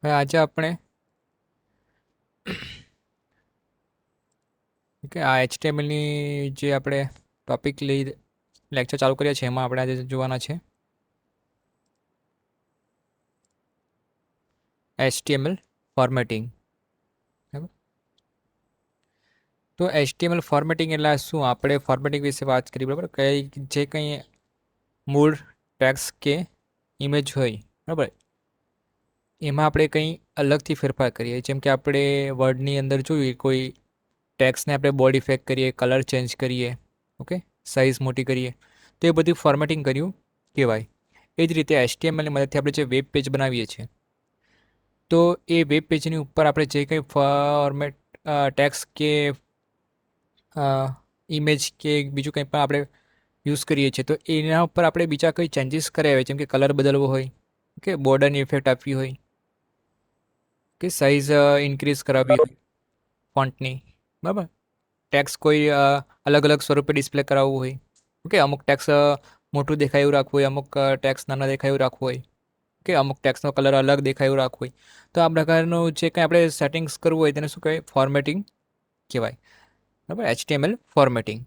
હવે આજે આપણે કે આ એચટીએમએલની જે આપણે ટોપિક લઈ લેક્ચર ચાલુ કર્યા છે એમાં આપણે આજે જોવાના છે એચટીએમએલ ફોર્મેટિંગ. બરાબર. તો એચટીએમએલ ફોર્મેટિંગ એટલે શું? આપણે ફોર્મેટિંગ વિશે વાત કરી. બરાબર. જે કંઈ મૂળ ટેક્સ્ટ કે ઇમેજ હોય, બરાબર, એમાં આપણે કંઈ અલગથી ફેરફાર કરીએ. જેમ કે આપણે વર્ડની અંદર જોઈએ કોઈ ટેક્સ્ટને આપણે બોલ્ડ ઇફેક્ટ કરીએ, કલર ચેન્જ કરીએ, ઓકે, સાઇઝ મોટી કરીએ, તો એ બધું ફોર્મેટિંગ કર્યું કહેવાય. એ જ રીતે એચટીએમએલની મદદથી આપણે જે વેબ પેજ બનાવીએ છીએ, તો એ વેબ પેજની ઉપર આપણે જે કંઈ ફોર્મેટ ટેક્સ્ટ કે ઇમેજ કે બીજું કંઈ પણ આપણે યુઝ કરીએ છીએ, તો એના ઉપર આપણે બીજા કંઈ ચેન્જીસ કર્યા હોય, જેમ કે કલર બદલવો હોય, કે બોર્ડરની ઇફેક્ટ આપવી હોય, કે સાઇઝ ઇન્ક્રીઝ કરાવવી હોય ફોન્ટની, બરાબર, ટેક્સ કોઈ અલગ અલગ સ્વરૂપે ડિસ્પ્લે કરાવવું હોય, ઓકે, અમુક ટેક્સ મોટું દેખાય એવું રાખવું હોય, અમુક ટેક્સ નાના દેખાય એવું રાખવું હોય, કે અમુક ટેક્સનો કલર અલગ દેખાય એવું રાખવું હોય, તો આ પ્રકારનું જે કંઈ આપણે સેટિંગ્સ કરવું હોય તેને શું કહેવાય? ફોર્મેટિંગ કહેવાય. બરાબર, એચટીએમએલ ફોર્મેટિંગ.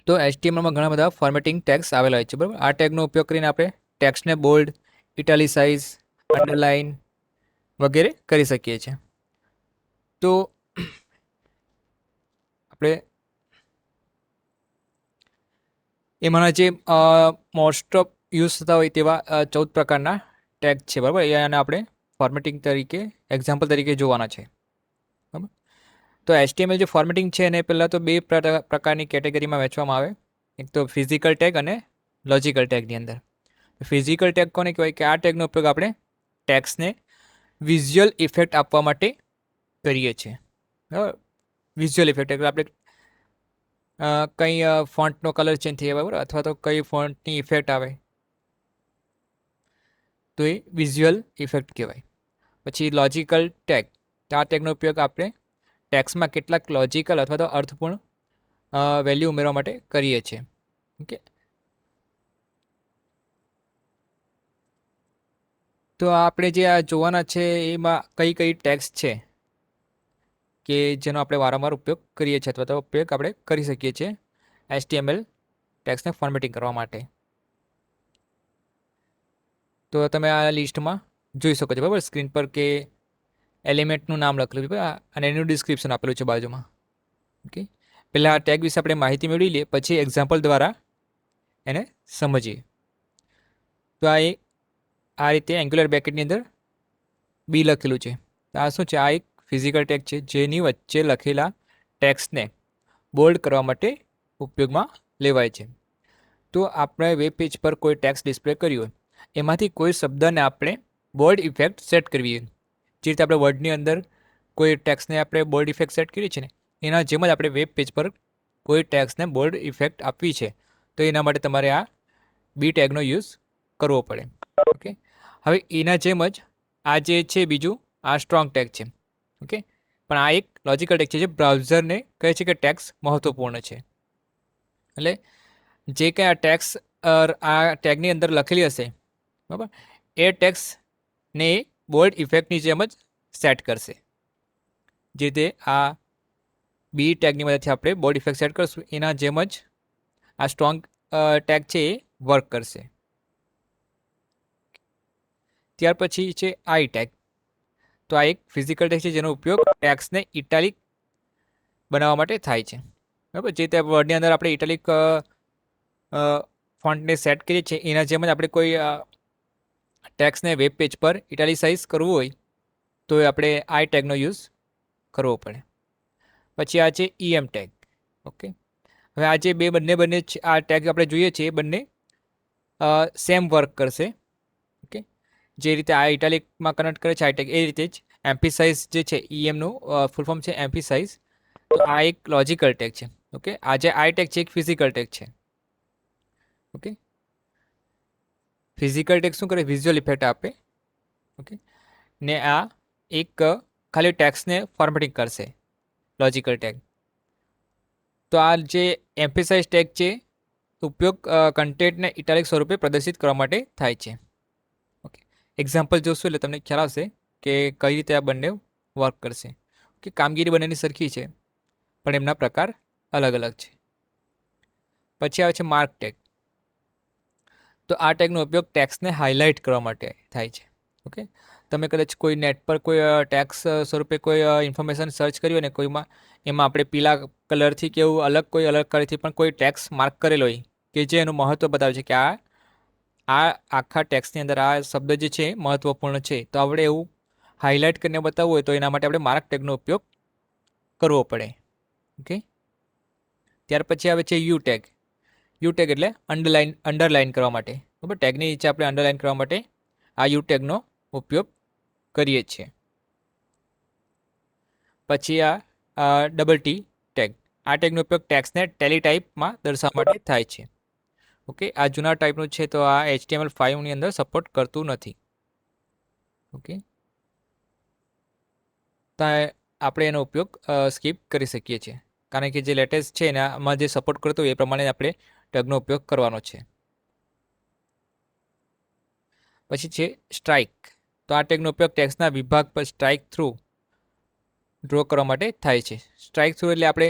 તો એચટીએમએલમાં ઘણા બધા ફોર્મેટિંગ ટેગ્સ આવેલા હોય છે. બરાબર, આ ટેગનો ઉપયોગ કરીને આપણે ટેક્સ્ટને બોલ્ડ, ઇટાલિસાઇઝ, અંડરલાઇન વગેરે કરી શકીએ છીએ. તો આપણે એમાંના જે મોસ્ટ ઓફ યુઝ થતા હોય તેવા 14 પ્રકારના ટેગ છે. બરાબર, એને આપણે ફોર્મેટિંગ તરીકે એક્ઝામ્પલ તરીકે જોવાના છે. બરાબર, તો એચટીએમએલ જે ફોર્મેટિંગ છે એને પહેલાં તો બે પ્રકારની કેટેગરીમાં વહેંચવામાં આવે. એક તો ફિઝિકલ ટેગ અને લોજિકલ ટેગની અંદર. ફિઝિકલ ટેગ કોને કહેવાય? કે આ ટેગનો ઉપયોગ આપણે ટેક્સને વિઝ્યુઅલ ઇફેક્ટ આપવા માટે કરીએ છીએ. બરાબર, વિઝ્યુઅલ ઇફેક્ટ એટલે આપણે કંઈ ફોન્ટનો કલર ચેન્જ થઈ જાય, બરાબર, અથવા તો કઈ ફોન્ટની ઇફેક્ટ આવે, તો એ વિઝ્યુઅલ ઇફેક્ટ કહેવાય. પછી લોજિકલ ટેગ, આ ટેગનો ઉપયોગ આપણે ટેક્સમાં કેટલાક લોજિકલ અથવા તો અર્થપૂર્ણ વેલ્યુ ઉમેરવા માટે કરીએ છીએ. ઓકે, તો આપણે જે આ જોવાના છે એમાં કઈ કઈ ટેક્સ છે કે જેનો આપણે વારંવાર ઉપયોગ કરીએ છીએ અથવા તો ઉપયોગ આપણે કરી શકીએ છીએ એચટીએમએલ ટેક્સને ફોર્મેટિંગ કરવા માટે. તો તમે આ લિસ્ટમાં જોઈ શકો છો, બરાબર, સ્ક્રીન પર, કે એલિમેન્ટનું નામ લખેલું છે અને એનું ડિસ્ક્રિપ્શન આપેલું છે બાજુમાં. ઓકે, પહેલાં આ ટેગ વિશે આપણે માહિતી મેળવી લઈએ, પછી એક્ઝામ્પલ દ્વારા એને સમજીએ. તો આ રીતે એન્ગ્યુલર બ્રેકેટની અંદર બી લખેલું છે. આ શું છે? આ એક ફિઝિકલ ટેગ છે જેની વચ્ચે લખેલા ટેક્સ્ટને બોલ્ડ કરવા માટે ઉપયોગમાં લેવાય છે. તો આપણે વેબ પેજ પર કોઈ ટેક્સ્ટ ડિસ્પ્લે કર્યું હોય, એમાંથી કોઈ શબ્દને આપણે બોલ્ડ ઇફેક્ટ સેટ કરવી હોય, જે રીતે આપણે વર્ડની અંદર કોઈ ટેક્સ્ટને આપણે બોલ્ડ ઇફેક્ટ સેટ કરીએ છીએ ને, એના જેમ જ આપણે વેબ પેજ પર કોઈ ટેક્સ્ટને બોલ્ડ ઇફેક્ટ આપવી છે, તો એના માટે તમારે આ બી ટેગનો યુઝ કરવો પડે. ઓકે, હવે એના જેમ જ આ જે છે બીજું, આ સ્ટ્રોંગ ટેગ છે. ઓકે, પણ આ એક લોજિકલ ટેગ છે જે બ્રાઉઝરને કહે છે કે ટેક્સ મહત્વપૂર્ણ છે. એટલે જે કંઈ આ ટેક્સ આ ટેગની અંદર લખેલી હશે, બરાબર, એ ટેક્સને બોલ્ડ ઇફેક્ટની જેમ જ સેટ કરશે. જે તે આ બી ટેગની મદદથી આપણે બોલ્ડ ઇફેક્ટ સેટ કરશું, એના જેમ જ આ સ્ટ્રોંગ ટેગ છે એ વર્ક કરશે. ત્યાર પછી છે આઈ ટેગ. તો આ એક ફિઝિકલ ટેગ છે જેનો ઉપયોગ ટેક્સને ઇટાલિક બનાવવા માટે થાય છે. બરાબર, જે તે વર્ડની અંદર આપણે ઇટાલિક ફોન્ટને સેટ કરીએ છીએ, એના જેમ જ આપણે કોઈ ટેક્સને વેબ પેજ પર ઇટાલિસાઇઝ કરવું હોય તો આપણે આઈ ટેગનો યુઝ કરવો પડે. પછી આ છે ઈએમ ટેગ. ઓકે, હવે આ જે બંને આ ટેગ આપણે જોઈએ છીએ એ બંને સેમ વર્ક કરશે. ઓકે, જે રીતે આ ઇટાલિકમાં કનેક્ટ કરે છે આઈ ટેગ, એ રીતે જ એમ્ફિસાઇઝ જે છે, ઈએમનું ફૂલ ફોર્મ છે એમ્ફિસાઇઝ. તો આ એક લોજિકલ ટેગ છે. ઓકે, આ જે આઈ ટેગ છે એક ફિઝિકલ ટેગ છે. ઓકે, ફિઝિકલ ટેગ શું કરે? વિઝ્યુઅલ ઇફેક્ટ આપે. ઓકે, ને આ એક ખાલી ટેક્સને ફોર્મેટિંગ કરશે, લોજિકલ ટેગ. તો આ જે એમ્ફેસાઇઝ ટેગ છે ઉપયોગ કન્ટેન્ટને ઇટાલિક સ્વરૂપે પ્રદર્શિત કરવા માટે થાય છે. ઓકે, એક્ઝામ્પલ જોશું એટલે તમને ખ્યાલ આવશે કે કઈ રીતે આ બંને વર્ક કરશે. કે કામગીરી બંનેની સરખી છે પણ એમના પ્રકાર અલગ અલગ છે. પછી આવે છે માર્ક ટેગ. તો આ ટેગનો ઉપયોગ ટેક્સ્ટને હાઇલાઇટ કરવા માટે થાય છે. ઓકે, તમે કદાચ કોઈ નેટ પર કોઈ ટેક્સ સ્વરૂપે કોઈ ઇન્ફોર્મેશન સર્ચ કર્યું અને કોઈમાં એમાં આપણે પીલા કલરથી કે એવું કોઈ અલગ કલરથી પણ કોઈ ટેક્સ માર્ક કરેલો હોય કે જે એનું મહત્ત્વ બતાવે છે કે આ આખા ટેક્સની અંદર આ શબ્દ જે છે મહત્ત્વપૂર્ણ છે, તો આપણે એવું હાઇલાઇટ કરીને બતાવવું હોય તો એના માટે આપણે માર્ક ટેગનો ઉપયોગ કરવો પડે. ઓકે, ત્યાર પછી આવે છે યુ ટેગ. યુ ટેગ એટલે અંડરલાઇન કરવા માટે. બરાબર, ટેગની નીચે આપણે અંડરલાઇન કરવા માટે આ યુ ટેગનો ઉપયોગ કરીએ છીએ. પછી આ ડબલ ટી ટેગ. આ ટેગનો ઉપયોગ ટેક્સ્ટને ટેલી ટાઈપમાં દર્શાવવા માટે થાય છે. ઓકે, આ જૂના ટાઈપનું છે તો આ HTML5ની અંદર સપોર્ટ કરતું નથી. ઓકે, તો આપણે એનો ઉપયોગ સ્કીપ કરી શકીએ છીએ કારણ કે જે લેટેસ્ટ છે એનામાં જે સપોર્ટ કરતો હોય એ પ્રમાણે આપણે ટેગનો ઉપયોગ કરવાનો છે. પછી છે સ્ટ્રાઇક. તો આ ટેગનો ઉપયોગ ટેક્સ્ટના વિભાગ પર સ્ટ્રાઇક થ્રુ ડ્રો કરવા માટે થાય છે. સ્ટ્રાઇક થ્રુ એટલે આપણે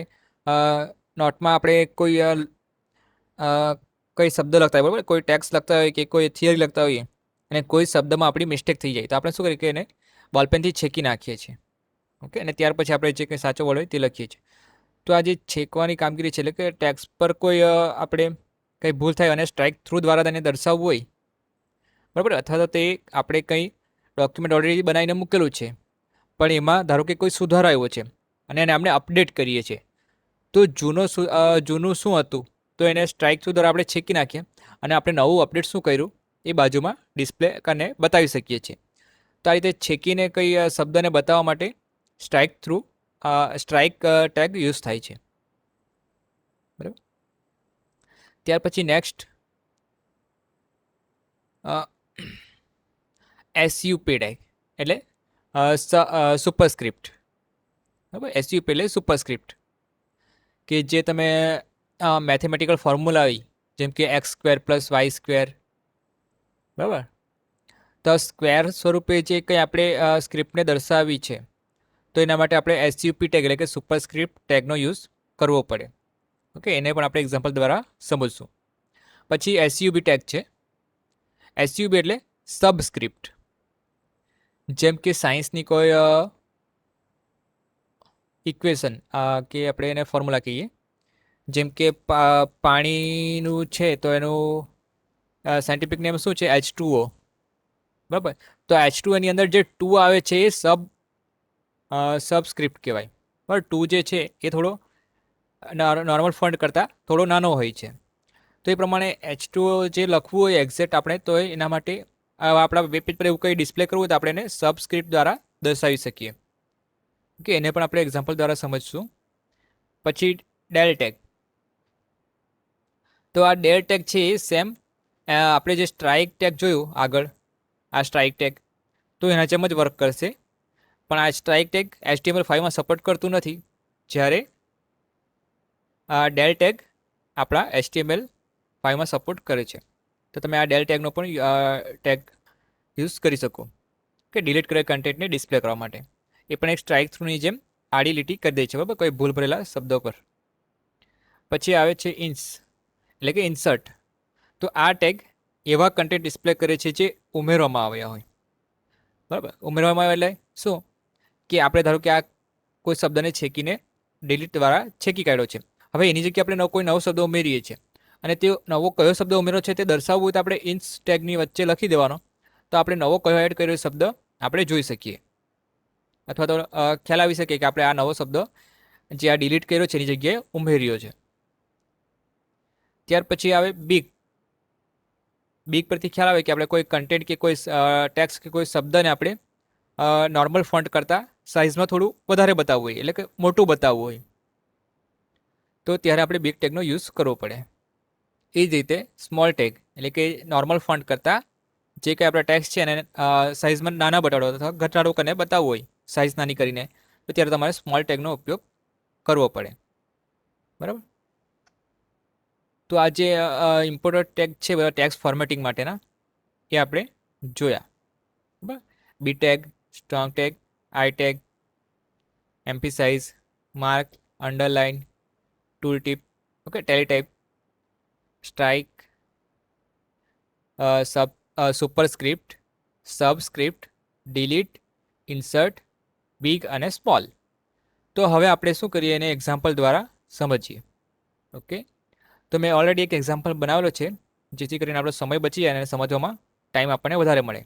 નોટમાં આપણે કોઈ શબ્દ લખતા હોય, બરાબર, કોઈ ટેક્સ્ટ લખતા હોય કે કોઈ થિયરી લખતા હોઈએ અને કોઈ શબ્દમાં આપણી મિસ્ટેક થઈ જાય તો આપણે શું કરીએ કે એને બોલપેનથી છેકી નાખીએ છીએ. ઓકે, અને ત્યાર પછી આપણે જે કંઈ સાચો વર્ડ હોય તે લખીએ છીએ. તો આ જે છેકવાની કામગીરી છે એટલે કે ટેક્સ્ટ પર કોઈ આપણે કંઈ ભૂલ થાય અને સ્ટ્રાઇક થ્રુ દ્વારા તેને દર્શાવવું હોય, બરાબર, અથવા તો તે આપણે કંઈ ડોક્યુમેન્ટ ઓલરેડી બનાવીને મૂકેલું છે પણ એમાં ધારો કે કોઈ સુધારો આવ્યો છે અને એને આપણે અપડેટ કરીએ છીએ, તો જૂનું શું હતું તો એને સ્ટ્રાઇક થ્રુ દ્વારા આપણે છેકી નાખીએ અને આપણે નવું અપડેટ શું કર્યું એ બાજુમાં ડિસ્પ્લે કરીને બતાવી શકીએ છીએ. તો આ રીતે છેકીને કંઈ શબ્દને બતાવવા માટે સ્ટ્રાઇક ટેગ યુઝ થાય છે. બરાબર, ત્યાર પછી નેક્સ્ટ SUP ટેગ એટલે સુપરસ્ક્રિપ્ટ. બરાબર, SUP એટલે સુપરસ્ક્રિપ્ટ કે જે તમે મેથેમેટિકલ ફોર્મ્યુલા હોય જેમ કે x² + y², બરાબર, તો સ્ક્વેર સ્વરૂપે જે કંઈ આપણે સ્ક્રિપ્ટને દર્શાવી છે તો એના માટે આપણે SUP ટેગ એટલે કે સુપરસ્ક્રિપ્ટ ટેગનો યુઝ કરવો પડે. ઓકે, એને પણ આપણે એક્ઝામ્પલ દ્વારા સમજશું. પછી SUB ટેગ છે. SUB એટલે સબસ્ક્રિપ્ટ. જેમ કે સાયન્સની કોઈ ઇક્વેશન કે આપણે એને ફોર્મ્યુલા કહીએ, જેમ કે પાણીનું છે તો એનું સાયન્ટિફિક નેમ શું છે? H2O. બરાબર, તો H2O ની અંદર જે 2 આવે છે એ સબસ્ક્રિપ્ટ કહેવાય. બરાબર, 2 જે છે એ થોડો નોર્મલ ફોન્ટ કરતાં થોડો નાનો હોય છે. તો એ પ્રમાણે H2O જે લખવું હોય એક્ઝેક્ટ આપણે તો એના માટે આપણા વેબ પેજ પર એવું કંઈ ડિસ્પ્લે કરવું હોય તો આપણે એને સબસ્ક્રિપ્ટ દ્વારા દર્શાવી શકીએ. ઓકે, એને પણ આપણે એક્ઝામ્પલ દ્વારા સમજશું. પછી ડેલ ટેગ. તો આ ડેલ ટેગ છે એ સેમ આપણે જે સ્ટ્રાઇક ટેગ જોયું આગળ, આ સ્ટ્રાઇક ટેગ તો એના જેમ જ વર્ક કરશે પણ આ સ્ટ્રાઇક ટેગ HTML5માં સપોર્ટ કરતું નથી, જ્યારે આ ડેલ ટેગ આપણા HTML5માં સપોર્ટ કરે છે. તો તમે આ ડેલ ટેગનો પણ ટેગ યુઝ કરી શકો કે ડિલીટ કરેલ કન્ટેન્ટને ડિસ્પ્લે કરવા માટે. એ પણ એક સ્ટ્રાઇક થ્રુની જેમ આડી લીટી કરી દે છે, બરાબર, કોઈ ભૂલ ભરેલા શબ્દો પર. પછી આવે છે એટલે કે ઇન્સર્ટ. તો આ ટેગ એવા કન્ટેન્ટ ડિસ્પ્લે કરે છે જે ઉમેરવામાં આવ્યા હોય. બરાબર, ઉમેરવામાં આવે એટલે શું કે આપણે ધારો કે આ કોઈ શબ્દને છેકીને ડિલીટ દ્વારા છેકી કાઢ્યો છે. હવે એની જગ્યાએ આપણે કોઈ નવો શબ્દ ઉમેરીએ છીએ અને તે નવો કયો શબ્દ ઉમેર્યો છે તે દર્શાવવું હોય તો આપણે ઇન્સ ટેગની વચ્ચે લખી દેવાનો, તો આપણે નવો કયો એડ કર્યો શબ્દ આપણે જોઈ શકીએ અથવા તો ખ્યાલ આવી શકે કે આપણે આ નવો શબ્દ જે આ ડિલીટ કર્યો છે એની જગ્યાએ ઉમેર્યો છે. ત્યાર પછી આવે બીગ પરથી ખ્યાલ આવે કે આપણે કોઈ કન્ટેન્ટ કે કોઈ ટેક્સ્ટ કે કોઈ શબ્દને આપણે નોર્મલ ફોન્ટ કરતાં સાઇઝમાં થોડું વધારે બતાવવું હોય એટલે કે મોટું બતાવવું હોય તો ત્યારે આપણે બિગ ટેગનો યુઝ કરવો પડે. એ જ રીતે સ્મોલ ટેગ એટલે કે નોર્મલ ફોન્ટ કરતાં જે કંઈ આપણા ટેક્સ્ટ છે એને સાઇઝમાં નાના બતાડો અથવા ઘટાડો કરીને બતાવવું હોય સાઇઝ નાની કરીને તો ત્યારે તમારે સ્મોલ ટેગનો ઉપયોગ કરવો પડે. બરાબર, તો આ જે ઇમ્પોર્ટન્ટ ટેગ છે બધા ટેક્સ ફોર્મેટિંગ માટેના એ આપણે જોયા. બરાબર. B tag, strong tag, I tag, emphasize, mark, underline, tool tip, okay, teletype, strike, superscript, subscript, delete, insert, big અને સ્મોલ. તો હવે આપણે શું કરીએ એને એક્ઝામ્પલ દ્વારા સમજીએ. ઓકે, તો મેં ઓલરેડી એક એક્ઝામ્પલ બનાવેલો છે જેથી કરીને આપણો સમય બચી જાય અને સમજવામાં ટાઈમ આપણને વધારે મળે.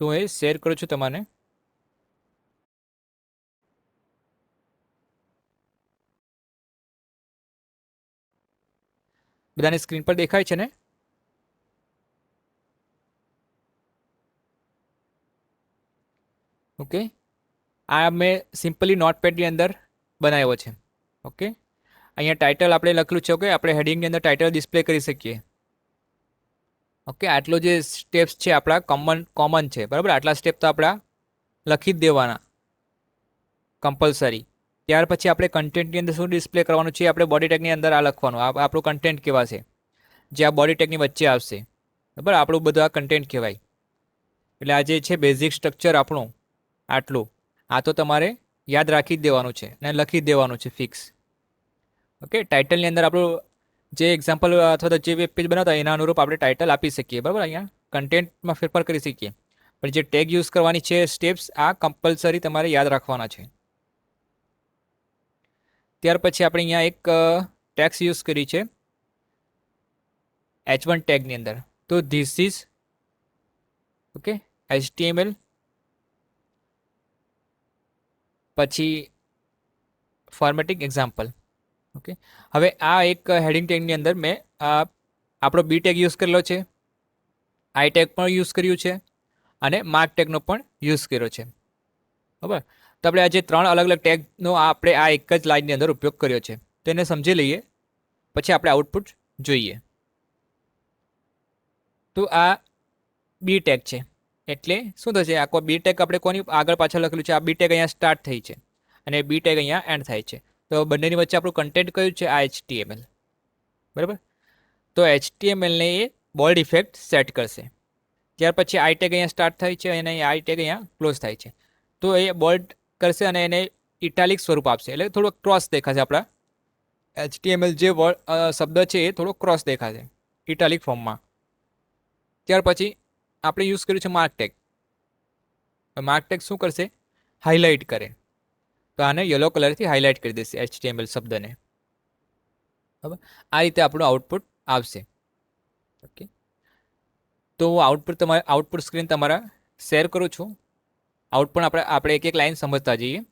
તો હું એ શેર કરું છું તમને. બધાની સ્ક્રીન પર દેખાય છે ને? ઓકે, આ મેં સિમ્પલી નોટપેડની અંદર બનાવ્યો છે. ઓકે, અહીંયા ટાઇટલ આપણે લખેલું છે. ઓકે, આપણે હેડિંગની અંદર ટાઇટલ ડિસ્પ્લે કરી શકીએ. ઓકે, આટલો જે સ્ટેપ્સ છે આપણા કોમન છે. બરાબર, આટલા સ્ટેપ તો આપણા લખી જ દેવાના કમ્પલસરી. ત્યાર પછી આપણે કન્ટેન્ટની અંદર શું ડિસ્પ્લે કરવાનું છે, આપણે બોડી ટેગની અંદર આ લખવાનું. આપણું કન્ટેન્ટ કેવા છે જે આ બોડી ટેગની વચ્ચે આવશે. બરાબર, આપણું બધું આ કન્ટેન્ટ કહેવાય. એટલે આ જે છે બેઝિક સ્ટ્રક્ચર આપણું આટલું, આ તો તમારે યાદ રાખી જ દેવાનું છે અને લખી જ દેવાનું છે ફિક્સ. ઓકે, ટાઇટલની અંદર આપણું જે એક્ઝામ્પલ અથવા તો જે વેબ પેજ બનાવતા એના અનુરૂપ આપણે ટાઇટલ આપી શકીએ. બરાબર, અહીંયા કન્ટેન્ટમાં ફેરફાર કરી શકીએ. પણ જે ટેગ યુઝ કરવાની છે સ્ટેપ્સ આ કમ્પલસરી તમારે યાદ રાખવાના છે. ત્યાર પછી આપણે અહીંયા એક ટેક્સ યુઝ કરી છે H1 ટેગની અંદર. તો ધીસ ઇઝ ઓકે HTML, પછી ફોર્મેટિંગ એક્ઝામ્પલ. ઓકે, હવે આ એક હેડિંગ ટેગની અંદર મેં આપણો બી ટેગ યુઝ કરેલો છે, આઈ ટેગ પણ યુઝ કર્યું છે અને માર્ક ટેગનો પણ યુઝ કર્યો છે. બરાબર, તો આપણે આ જે 3 અલગ અલગ ટેગનો આપણે આ એક જ લાઇનની અંદર ઉપયોગ કર્યો છે. તો એને સમજી લઈએ પછી આપણે આઉટપુટ જોઈએ. તો આ બી ટેગ છે એટલે શું થશે, આખો બી ટેગ આપણે કોની આગળ પાછળ લખેલું છે, આ બી ટેગ અહીંયા સ્ટાર્ટ થઈ છે અને બી ટેગ અહીંયા એન્ડ થાય છે. તો બંનેની વચ્ચે આપણું કન્ટેન્ટ કયું છે, આ HTML. બરાબર, તો HTMLને એ બોલ્ડ ઇફેક્ટ સેટ કરશે. ત્યાર પછી આઈ ટેગ અહીંયા સ્ટાર્ટ થાય છે અને આઈ ટેગ અહીંયા ક્લોઝ થાય છે. તો એ બોલ્ડ કરશે અને એને ઇટાલિક સ્વરૂપ આપશે, એટલે થોડો ક્રોસ દેખાશે. આપણા HTML જે શબ્દ છે એ થોડો ક્રોસ દેખાશે ઇટાલિક ફોર્મમાં. ત્યાર પછી આપણે યુઝ કર્યું છે માર્ક ટેગ. માર્ક ટેગ શું કરશે, હાઇલાઇટ કરે. તો આને યલો કલરથી હાઇલાઇટ કરી દેશે HTML શબ્દને. બરાબર, આ રીતે આપણું આઉટપુટ આવશે. ઓકે, તો આઉટપુટ સ્ક્રીન તમારા શેર કરું છું. આઉટપુટ આપણે એક એક લાઈન સમજતા જઈએ.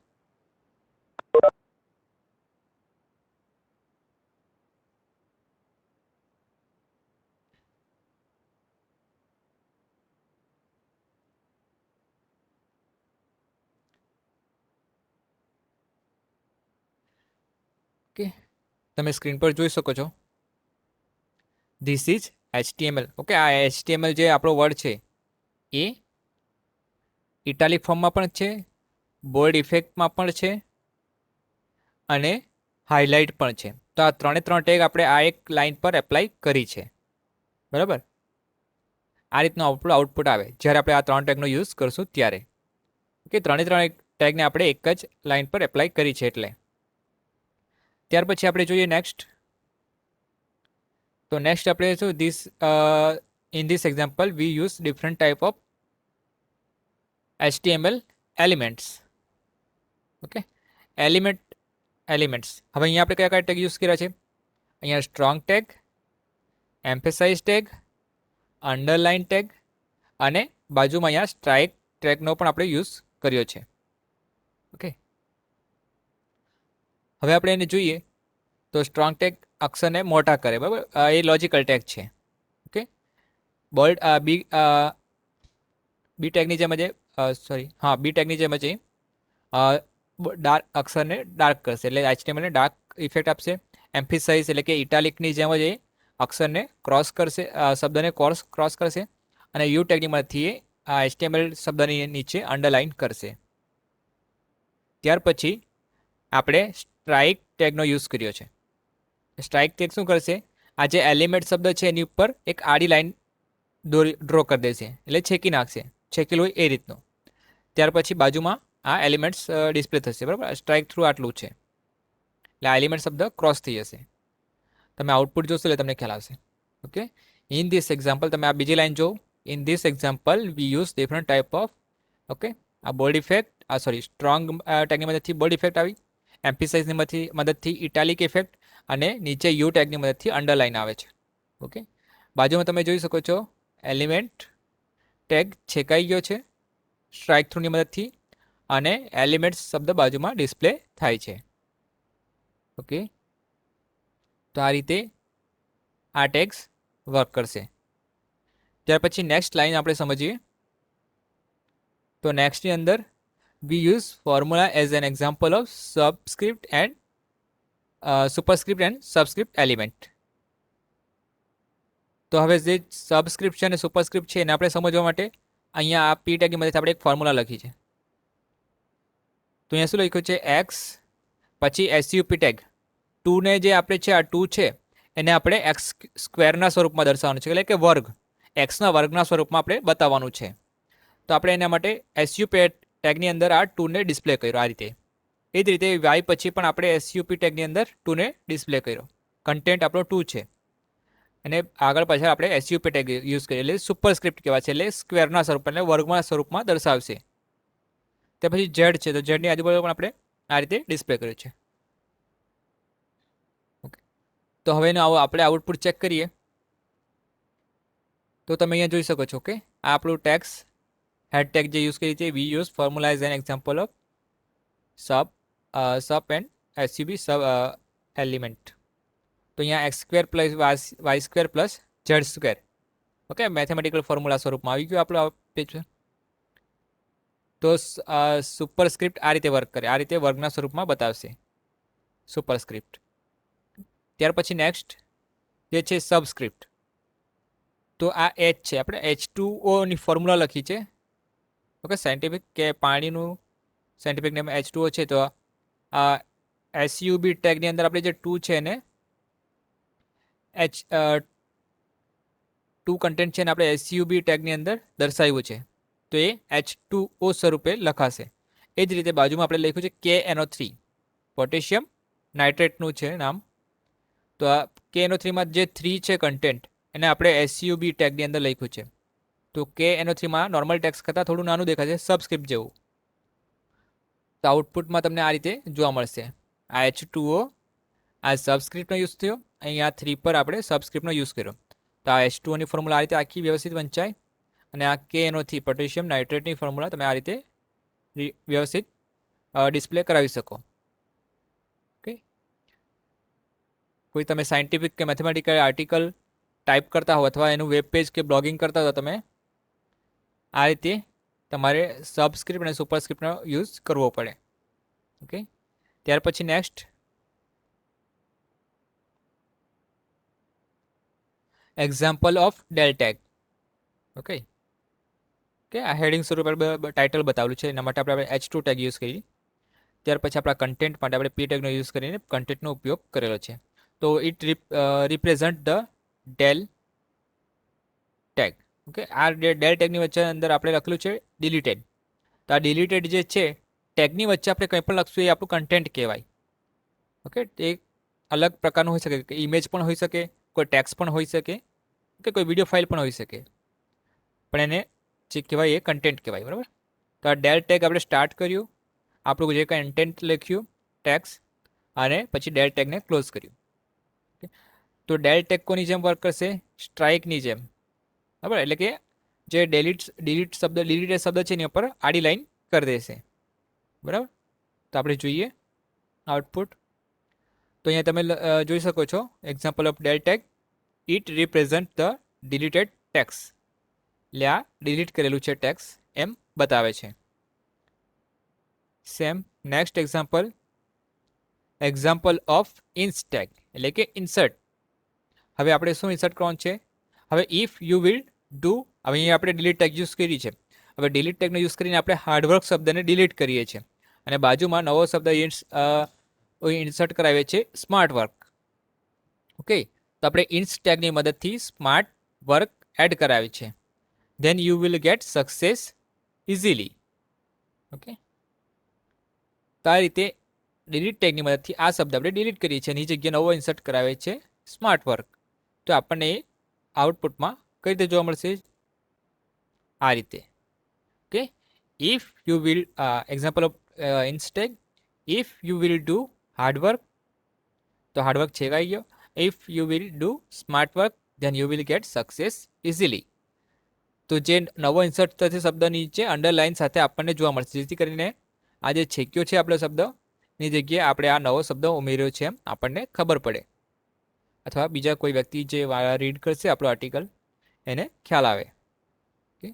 ઓકે, તમે સ્ક્રીન પર જોઈ શકો છો ધીસ ઇઝ HTML. ઓકે, આ HTML જે આપણો વર્ડ છે એ ઇટાલિક ફોર્મમાં પણ છે, બોલ્ડ ઇફેક્ટમાં પણ છે અને હાઇલાઇટ પણ છે. તો આ 3 ટેગ આપણે આ એક લાઇન પર એપ્લાય કરી છે. બરાબર, આ રીતનું આઉટપુટ આવે જ્યારે આપણે આ 3 ટેગનો યુઝ કરશું ત્યારે. ઓકે, 3 ટેગને આપણે એક જ લાઇન પર એપ્લાય કરી છે એટલે. ત્યાર પછી આપણે જોઈએ નેક્સ્ટ. તો નેક્સ્ટ આપણે શું in this example we use different type of HTML elements. Okay, elements. હવે અહીંયા આપણે કયા ટેગ યુઝ કર્યા છે, અહીંયા strong tag, emphasize tag, underline tag અને બાજુમાં અહીંયા સ્ટ્રાઇક ટેગનો પણ આપણે યુઝ કર્યો છે. ઓકે, હવે આપણે એને જોઈએ તો સ્ટ્રોંગ ટેગ અક્ષરને મોટા કરે. બરાબર, એ લોજિકલ ટેગ છે. ઓકે, બોલ્ડ બી ટેગની જેમ જ બી ટેગની જેમ જ ડાર્ક અક્ષરને ડાર્ક કરશે એટલે HTMLને ડાર્ક ઇફેક્ટ આપશે. એમ્ફિસાઇઝ એટલે કે ઇટાલિકની જેમ જ અક્ષરને ક્રોસ કરશે, શબ્દને ક્રોસ કરશે અને યુ ટેગની મદદથી આ HTML શબ્દની નીચે અંડરલાઇન કરશે. ત્યાર પછી આપણે સ્ટ્રાઇક ટેગનો યુઝ કર્યો છે. સ્ટ્રાઇક ટેગ શું કરશે, આ જે એલિમેન્ટ શબ્દ છે એની ઉપર એક આડી લાઈન ડ્રો કરી દેશે, એટલે છેકી નાખશે, છેકેલું હોય એ રીતનું. ત્યાર પછી બાજુમાં આ એલિમેન્ટ્સ ડિસ્પ્લે થશે. બરાબર, સ્ટ્રાઇક થ્રુ આટલું છે એટલે આ એલિમેન્ટ શબ્દ ક્રોસ થઈ જશે. તમે આઉટપુટ જોશો એટલે તમને ખ્યાલ આવશે. ઓકે, ઇન ધીસ એક્ઝામ્પલ તમે આ બીજી લાઈન જોવો. In this example we use different type of, okay, આ બોલ્ડ ઇફેક્ટ, સ્ટ્રોંગ ટેગની મદદથી બોલ્ડ ઇફેક્ટ આવી, એમ્ફિસાઇઝની મદદથી ઇટાલિક ઇફેક્ટ, અને નીચે યુ ટેગની મદદથી અંડરલાઇન આવે છે. ઓકે, બાજુમાં તમે જોઈ શકો છો એલિમેન્ટ ટેગ છેકાઈ ગયો છે સ્ટ્રાઇક થ્રુની મદદથી, અને એલિમેન્ટ શબ્દ બાજુમાં ડિસ્પ્લે થાય છે. ઓકે, તો આ રીતે આ ટેગ્સ વર્ક કરશે. ત્યાર પછી નેક્સ્ટ લાઈન આપણે સમજીએ. તો નેક્સ્ટની અંદર વી use formula as an example of subscript and superscript and subscript element. તો હવે જે સબસ્ક્રિપ્ટ છે અને સુપરસ્ક્રિપ્ટ છે એને આપણે સમજવા માટે અહીંયા આ પી ટેગની મદદથી આપણે એક ફોર્મ્યુલા લખી છે. તો અહીંયા શું લખ્યું છે? એક્સ પછી એસયુપી ટેગ 2 ને જે આપણે છે આ 2 છે એને આપણે એક્સ સ્ક્વેરના સ્વરૂપમાં દર્શાવવાનું છે, એટલે કે વર્ગ, એક્સના વર્ગના સ્વરૂપમાં આપણે બતાવવાનું છે. તો આપણે એના માટે એસયુપી ટેગની અંદર આ 2 ને ડિસ્પ્લે કર્યો આ રીતે. એ જ રીતે વાય પછી પણ આપણે એસયુપી ટેગની અંદર 2 ને ડિસ્પ્લે કર્યો. કન્ટેન્ટ આપણો 2 છે અને આગળ પાછળ આપણે એસયુપી ટેગ યુઝ કરીએ એટલે સુપરસ્ક્રિપ્ટ કહેવાય છે, એટલે સ્ક્વેરના સ્વરૂપમાં એટલે વર્ગના સ્વરૂપમાં દર્શાવશે. તે પછી ઝેડ છે તો ઝેડની આજુબાજુ પણ આપણે આ રીતે ડિસ્પ્લે કર્યું છે. ઓકે, તો હવે આપણે આઉટપુટ ચેક કરીએ. તો તમે અહીંયા જોઈ શકો છો કે આ આપણું ટેક્સ હેડ ટેગ જે યુઝ કરી છે, we use formula as an example of sub and S U B sub element. તો અહીંયા X square plus Y square plus Z square, okay, mathematical formula સ્વરૂપમાં આવી ગયું આપણું પેજ પર. તો સુપરસ્ક્રિપ્ટ આ રીતે વર્ક કરે, આ રીતે વર્ગના સ્વરૂપમાં બતાવશે સુપરસ્ક્રિપ્ટ. ત્યાર પછી નેક્સ્ટ જે છે સબસ્ક્રિપ્ટ. તો આ એચ છે, આપણે H2O ની ફોર્મ્યુલા લખી છે. ઓકે, સાયન્ટિફિક કે પાણીનું સાયન્ટિફિક નેમ H2O છે. તો આ એસયુબી ટેગની અંદર આપણે જે 2 છે એને ટુ કન્ટેન્ટ છે ને આપણે એસયુબી ટેગની અંદર દર્શાવ્યું છે, તો એ H2O સ્વરૂપે લખાશે. એ જ રીતે બાજુમાં આપણે લખ્યું છે KNO3, પોટેશિયમ નાઇટ્રેટનું છે નામ. તો આ KNO3માં જે 3 છે કન્ટેન્ટ એને આપણે એસયુબી ટેગની અંદર લખ્યું છે. તો KNO3માં નોર્મલ ટેક્સ કરતાં થોડું નાનું દેખાશે, સબસ્ક્રિપ્ટ જેવું. તો આઉટપુટમાં તમને આ રીતે જોવા મળશે. આ H2O આ સબસ્ક્રિપ્ટનો યુઝ થયો, અહીંયા 3 પર આપણે સબસ્ક્રિપ્ટનો યુઝ કર્યો. તો આ H2Oની ફોર્મ્યુલા આ રીતે આખી વ્યવસ્થિત વંચાય, અને આ KNO3 પોટેશિયમ નાઇટ્રેટની ફોર્મ્યુલા તમે આ રીતે વ્યવસ્થિત ડિસ્પ્લે કરાવી શકો. ઓકે, કોઈ તમે સાયન્ટિફિક કે મેથેમેટિકલ આર્ટિકલ ટાઈપ કરતા હો અથવા એનું વેબ પેજ કે બ્લોગિંગ કરતા હો તો તમે આ રીતે તમારે સબસ્ક્રિપ્ટ અને સુપરસ્ક્રિપ્ટનો યુઝ કરવો પડે. ઓકે, ત્યાર પછી next example of del tag. Okay, આ હેડિંગ સ્વરૂપે ટાઇટલ બતાવેલું છે, એના માટે આપણે H2 ટેગ યુઝ કરી. ત્યાર પછી આપણા કન્ટેન્ટ માટે આપણે પી ટેગનો યુઝ કરીને કન્ટેન્ટનો ઉપયોગ કરેલો છે. તો it represent the del tag. Okay, આ ડેલ ટેગની વચ્ચે અંદર આપણે લખેલું છે ડિલીટેડ. તો આ ડિલીટેડ જે છે ટેગની વચ્ચે આપણે કંઈ પણ લખશું એ આપણું કન્ટેન્ટ કહેવાય. ઓકે, તે અલગ પ્રકારનું હોઈ શકે, કે ઇમેજ પણ હોઈ શકે, કોઈ ટેક્સ્ટ પણ હોઈ શકે, કે કોઈ વિડીયો ફાઇલ પણ હોઈ શકે, પણ એને જે કહેવાય એ કન્ટેન્ટ કહેવાય. બરાબર, તો આ ડેલ ટેગ આપણે સ્ટાર્ટ કર્યું, આપણું જે કન્ટેન્ટ લખ્યું ટેક્સ, અને પછી ડેલ ટેગને ક્લોઝ કર્યું. તો ડેલ ટેગ કોની જેમ વર્ક કરશે? સ્ટ્રાઇકની જેમ. બરાબર, એટલે કે જે ડિલીટેડ શબ્દ છે એની ઉપર આડી લાઈન કરી દેશે. બરાબર, તો આપણે જોઈએ આઉટપુટ. તો અહીંયા તમે જોઈ શકો છો example of del tag, it represent the deleted text, એટલે આ ડિલીટ કરેલું છે ટેક્સ એમ બતાવે છે. Same next example of ins tag, એટલે કે ઇન્સર્ટ. હવે આપણે શું ઇન્સર્ટ કરવાનું છે? હવે ઇફ યુ વિલ ડુ, હવે અહીંયા આપણે ડિલીટ ટેગ યુઝ કરી છે. હવે ડિલીટ ટેગનો યુઝ કરીને આપણે હાર્ડવર્ક શબ્દને ડિલીટ કરીએ છીએ, અને બાજુમાં નવો શબ્દ ઇન્સર્ટ કરાવીએ છીએ સ્માર્ટ વર્ક. ઓકે, તો આપણે ઇન્સ ટેગની મદદથી સ્માર્ટ વર્ક એડ કરાવે છે. Than you will get success easily. Okay, તો આ રીતે ડિલીટ ટેગની મદદથી આ શબ્દ આપણે ડિલીટ કરીએ છીએ. એની જગ્યાએ નવો ઇન્સર્ટ કરાવે છે સ્માર્ટ વર્ક. તો આપણને એ આઉટપુટમાં કઈ રીતે જોવા મળશે? આ રીતે. Okay, if you will example of ins tag, if you will do hard work, તો હાર્ડવર્ક છે આવી ગયો. If you will do smart work then you will get success easily. તો જે નવો ઇન્સર્ટ થશે શબ્દ નીચે અંડરલાઇન સાથે આપણને જોવા મળશે, જેથી કરીને આ જે છેક્યો છે આપણો શબ્દની જગ્યાએ આપણે આ નવો શબ્દ ઉમેર્યો છે એમ આપણને ખબર પડે, અથવા બીજા કોઈ વ્યક્તિ જે રીડ કરશે આપણો આર્ટિકલ એને ખ્યાલ આવે. ઓકે,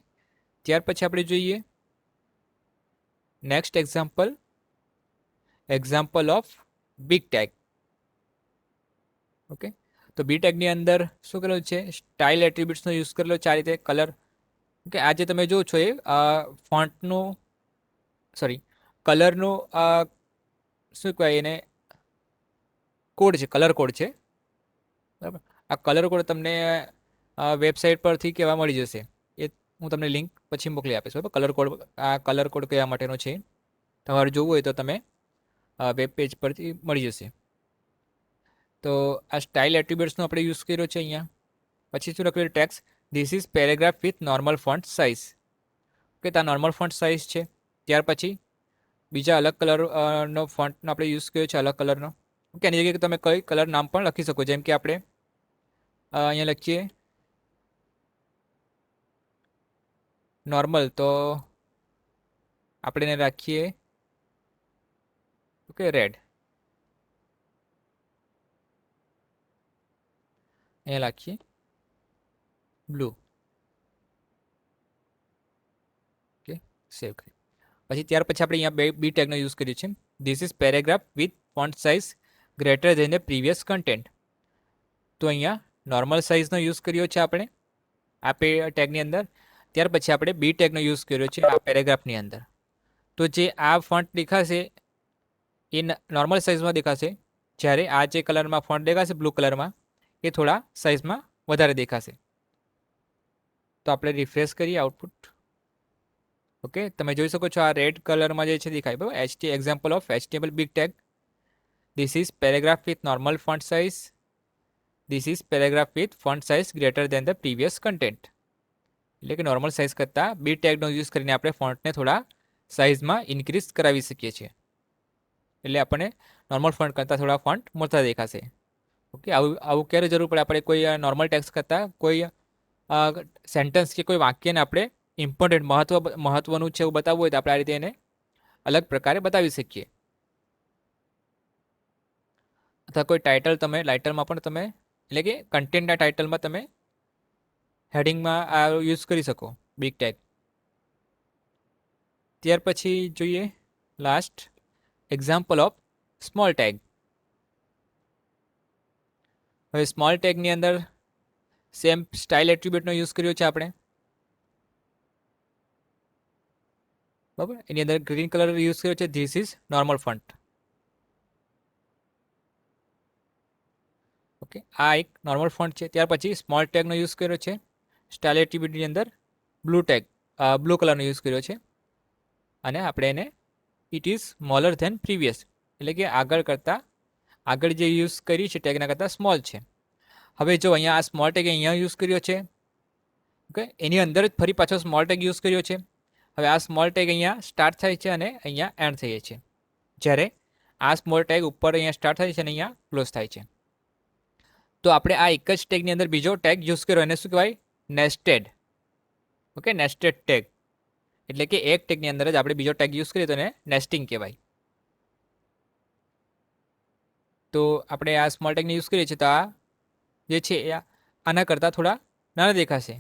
ત્યાર પછી આપણે જોઈએ next example of big tag. Okay, તો બી ટેગની અંદર શું કરેલું છે? સ્ટાઇલ એટ્રીબ્યુટ્સનો યુઝ કરેલો છે આ રીતે. કલર, ઓકે, આ જે તમે જો છો એ ફોન્ટનું કલરનું શું કહેવાય એને, કોડ છે, કલર કોડ છે. બરાબર, આ કલર કોડ તમને વેબસાઇટ પરથી કહેવા મળી જશે. એ હું તમને લિંક પછી મોકલી આપીશ. બરાબર, આ કલર કોડ કયા માટેનો છે તમારે જોવું હોય તો તમે વેબ પેજ પરથી મળી જશે. તો આ સ્ટાઇલ એટ્રીબ્યુટ્સનો આપણે યુઝ કર્યો છે અહીંયા. પછી શું લખેલું? Tax this is paragraph with normal font size. Okay, તો આ નોર્મલ ફોન્ટ સાઇઝ છે. ત્યાર પછી બીજા અલગ કલરનો ફોન્ટનો આપણે યુઝ કર્યો છે, અલગ કલરનો. ઓકે, એની જગ્યાએ તમે કઈ કલર નામ પણ લખી શકો. જેમ કે આપણે અહીંયા લખીએ નોર્મલ, તો આપણે એને રાખીએ ઓકે રેડ. અહીંયા લખીએ બ્લુ. ઓકે, સેવ કરી. પછી ત્યાર પછી આપણે અહીંયા બી ટેગનો યુઝ કર્યો છે. This is paragraph with font size greater than the previous content. તો અહીંયા નોર્મલ સાઇઝનો યુઝ કર્યો છે આપણે આ ટેગની અંદર. ત્યાર પછી આપણે બી ટેગનો યુઝ કર્યો છે આ પેરેગ્રાફની અંદર. તો જે આ ફોન્ટ દેખાશે એ નોર્મલ સાઇઝમાં દેખાશે, જ્યારે આ જે કલરમાં ફોન્ટ દેખાશે બ્લુ કલરમાં એ થોડા સાઇઝમાં વધારે દેખાશે. તો આપણે રિફ્રેશ કરીએ આઉટપુટ. ઓકે, તમે જોઈ શકો છો આ રેડ કલરમાં જે છે દેખાય. બરાબર, example of HTML big tag. This is paragraph with normal font size. This is paragraph with font size greater than the previous content. એટલે કે નોર્મલ સાઇઝ કરતાં બી ટેગનો યુઝ કરીને આપણે ફોન્ટને થોડા સાઇઝમાં ઇન્ક્રીઝ કરાવી શકીએ છીએ. એટલે આપણને નોર્મલ ફોન્ટ કરતાં થોડા ફોન્ટ મોટા દેખાશે. ઓકે, આવું ક્યારે જરૂર પડે? આપણે કોઈ નોર્મલ ટેક્સ્ટ કરતાં કોઈ સેન્ટેન્સ કે કોઈ વાક્યને આપણે ઇમ્પોર્ટન્ટ મહત્વનું છે એવું બતાવવું હોય તો આપણે આ રીતે એને અલગ પ્રકારે બતાવી શકીએ. અથવા કોઈ ટાઇટલ તમે લાઇટરમાં પણ તમે, એટલે કે કન્ટેન્ટના ટાઇટલમાં તમે હેડિંગમાં આ યુઝ કરી શકો બિગ ટેગ. ત્યાર પછી જોઈએ last example of small tag. હવે સ્મોલ ટેગની અંદર સેમ સ્ટાઇલ એટ્રીબ્યુટનો યુઝ કર્યો છે આપણે. બરાબર, એની અંદર ગ્રીન કલર યુઝ કર્યો છે. This is normal font. Okay, આ એક નોર્મલ ફોન્ટ છે. ત્યાર પછી સ્મોલ ટેગનો યુઝ કર્યો છે. સ્ટાઇલ એટ્રીબ્યુટની અંદર બ્લુ કલરનો યુઝ કર્યો છે. અને આપણે એને it is smaller than previous, એટલે કે આગળ જે યુઝ કરી છે ટેગના કરતાં સ્મોલ છે. હવે જો અહીંયા આ સ્મોલ ટેગ અહીંયા યુઝ કર્યો છે. ઓકે, એની અંદર જ ફરી પાછો સ્મોલ ટેગ યુઝ કર્યો છે. હવે આ સ્મોલ ટેગ અહીંયા સ્ટાર્ટ થાય છે અને અહીંયા એન્ડ થાય છે, જ્યારે આ સ્મોલ ટેગ ઉપર અહીંયા સ્ટાર્ટ થાય છે અને અહીંયા ક્લોઝ થાય છે. તો આપણે આ એક જ ટેગની અંદર બીજો ટેગ યુઝ કર્યો, એને શું કહેવાય? નેસ્ટેડ. ઓકે, નેસ્ટેડ ટેગ, એટલે કે એક ટેગની અંદર જ આપણે બીજો ટેગ યુઝ કરીએ તો એને નેસ્ટિંગ કહેવાય. તો આપણે આ સ્મોલ ટેગને યુઝ કરીએ છીએ તો આ જે છે એ આના કરતાં થોડા નાના દેખાશે.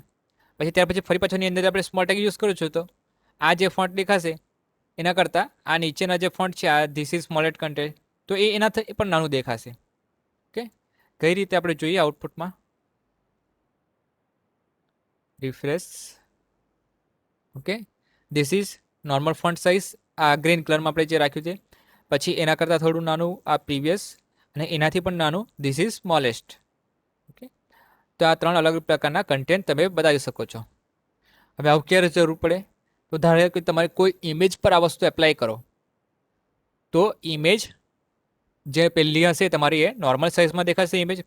પછી ત્યાર પછી ફરી પાછળની અંદર આપણે સ્મોલ ટેગ યુઝ કરો છો તો આ જે ફોન્ટ દેખાશે એના કરતાં આ નીચેના જે ફોન્ટ છે આ ધીસ ઇઝ સ્મોલેટ કન્ટેન્ટ, તો એ એનાથી પણ નાનું દેખાશે. ઓકે, કઈ રીતે આપણે જોઈએ આઉટપુટમાં. Refresh. Okay, this is normal font size. આ ગ્રીન કલરમાં આપણે જે રાખ્યું છે. પછી એના કરતાં થોડું નાનું આ પ્રીવિયસ, અને એનાથી પણ નાનું ધીસ ઇઝ સ્મોલેસ્ટ. ઓકે, તો આ 3 અલગ પ્રકારના કન્ટેન્ટ તમે બતાવી શકો છો. હવે આવું ક્યારે જરૂર પડે? તો ધારો કે તમારે કોઈ ઇમેજ પર આ વસ્તુ એપ્લાય કરો, તો ઇમેજ જે પહેલી હશે તમારી એ નોર્મલ સાઇઝમાં દેખાશે ઇમેજ,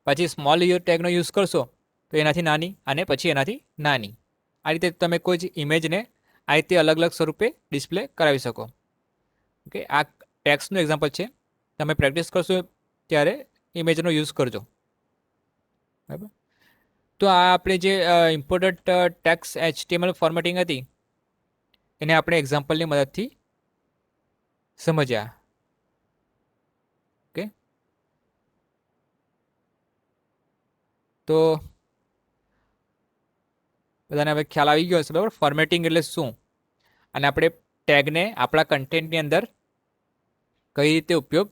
પછી સ્મોલ ટેગનો યુઝ કરશો તો એનાથી નાની, અને પછી એનાથી નાની. આ રીતે તમે કોઈ જ ઇમેજને આ રીતે અલગ અલગ સ્વરૂપે ડિસ્પ્લે કરાવી શકો. ઓકે, આ ટેક્સ્ટનું એક્ઝામ્પલ છે. તમે પ્રેક્ટિસ કરશો ત્યારે ઇમેજનો યુઝ કરજો. બરાબર. તો આ આપણે જે ઇમ્પોર્ટન્ટ ટેક્સ HTML ફોર્મેટિંગ હતી એને આપણે એક્ઝામ્પલની મદદથી સમજ્યા. ઓકે, તો બધાને હવે ખ્યાલ આવી ગયો હશે, બરાબર, ફોર્મેટિંગ એટલે શું, અને આપણે ટેગને આપણા કન્ટેન્ટની અંદર કઈ રીતે ઉપયોગ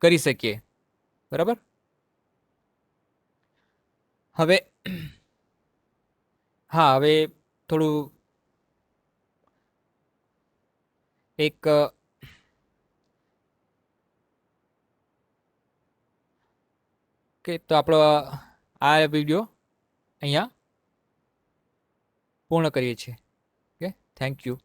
કરી શકીએ. બરાબર. હવે હા, હવે થોડું એક કે તો આપણો આ વિડીયો અહીંયા પૂર્ણ કરીએ છીએ. Okay, thank you.